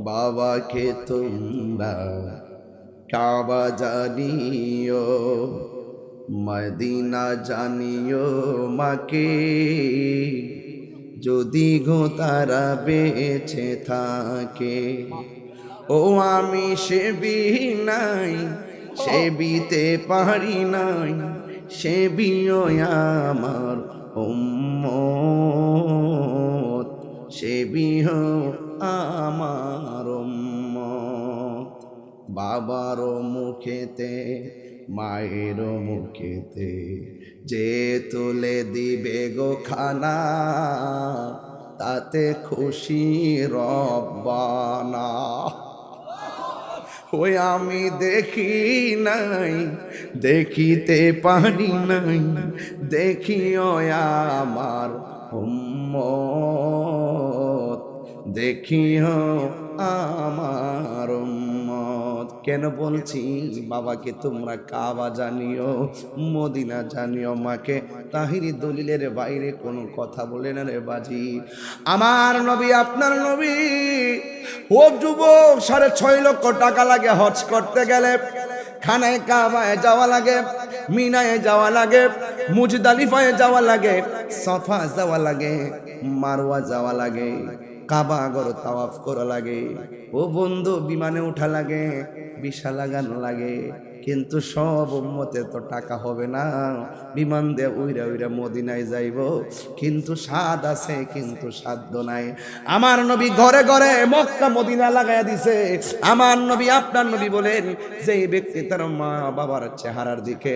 বাবাকে তোমরা কাবা জানিও, মদিনা জানিও মাকে, যদি গো তারা বেঁচে থাকে। ও আমি সেবি নাই, সেবিতে পারি নাই, সেবিও আমার উম্মত, সেবিও আমার উম্মত। বাবারও মুখেতে মায়েরও মুখেতে যে তুলে দিবে গো খানা, তাতে খুশি রব্বানা। ওই আমি দেখি নাই, দেখিতে পারি নাই, দেখিও আমার উম্মত, দেখিও আমার উম্মত। কেন বলছি বাবাকে তোমরা কাবা জানিও, মদিনা জানিও মাকে? তাহিরি দলিলের বাইরে কোনো কথা বলে না রে বাজি। আমার নবী, আপনার নবী, ও যুবক, 6.5 লক্ষ টাকা লাগে হজ করতে গেলে। খানায় কাবায় যাওয়া লাগে, মিনায় যাওয়া লাগে, মুজদালিফায় যাওয়া লাগে, সফা যাওয়া লাগে, মারওয়া যাওয়া লাগে, কাবা ঘর তাওয়াফ করা লাগে। ও বন্ধু, বিমানে উঠা লাগে, ভিসা লাগানো লাগে। কিন্তু সব উম্মতে তো টাকা হবে না, বিমান দিয়ে উইরা উইরা মদিনায় যাইব, কিন্তু স্বাদ আছে কিন্তু সাধ্য নাই। আমার নবী ঘরে ঘরে মক্কা মদিনা লাগাইয়া দিছে। আমার নবী, আপনার নবী বলেন, যে ব্যক্তি তার মা বাবার চেহারার দিকে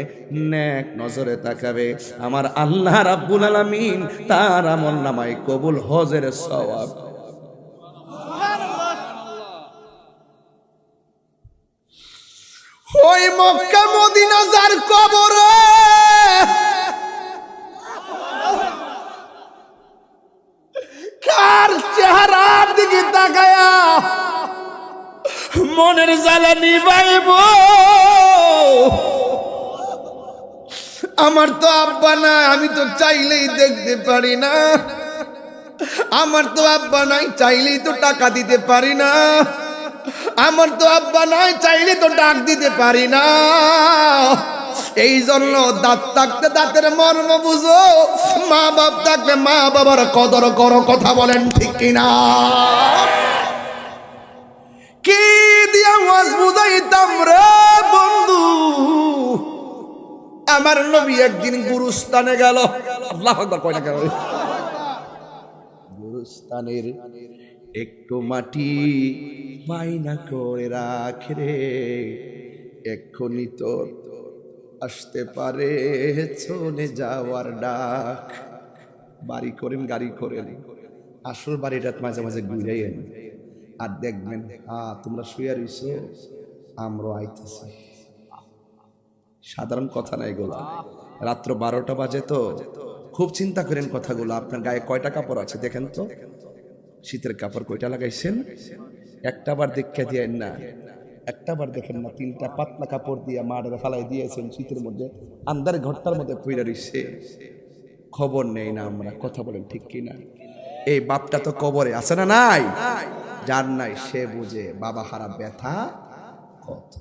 নেক নজরে তাকাবে, আমার আল্লাহ রাব্বুল আলামিন তার আমলনামায় কবুল হজের সওয়াব। ওই মক্কা মদিনা যার কবরে কার চেহারার দিকে তাকায়া মনের জ্বালা নিবাইব। আমার তো আব্বা নাই, আমি তো চাইলেই দেখতে পারি না। আমার তো আব্বা নাই, চাইলেই তো টাকা দিতে পারি না। আমার তো আব্বা নাই, চাইলে তো ডাক দিতে পারি না। এই জন্য দাঁত থাকতে দাঁতের মর্ম বুঝো, মা বাপ থাকলে মা বাবার কদর করো। কথা বলেন ঠিক কিনা? কি দিয়া ওয়াজ বুঝাইতাম রে বন্ধু। আমার নবী একদিন গুরুস্থানে গেল। আল্লাহু আকবার কয়টা গেল? গুরুস্থানের একটু মাটি মাইনা করে রাখে রে, এক্ষুনি তো আসতে পারে চলে যাওয়ার ডাক। বাড়ি করেন, গাড়ি করেন, আসল বাড়িটা মাঝে মাঝে ঘুরাইয়েন, আর দেখবেন তোমরা শুয়ে রইছো, আমরা আইতেছি। সাধারণ কথা না এগুলো। রাত্র 12টা বাজে তো খুব চিন্তা করেন কথাগুলো। আপনার গায়ে কয়টা কাপড় আছে দেখেন তো, শীতের কাপড় কয়টা লাগাইছেন? একটা বার দেখে দিয়েন না, একটা বার দেখেন না, 3টা পাতলা কাপড় দিয়ে মাঠে ফালাই দিয়েছেন শীতের মধ্যে, আন্দার ঘরটার মধ্যে পইরা রইছে, খবর নেই না আমরা। কথা বলেন ঠিক কিনা? এই বাপটা তো কবরে আছে না নাই? যার নাই সে বুঝে বাবা হারা ব্যথা কত।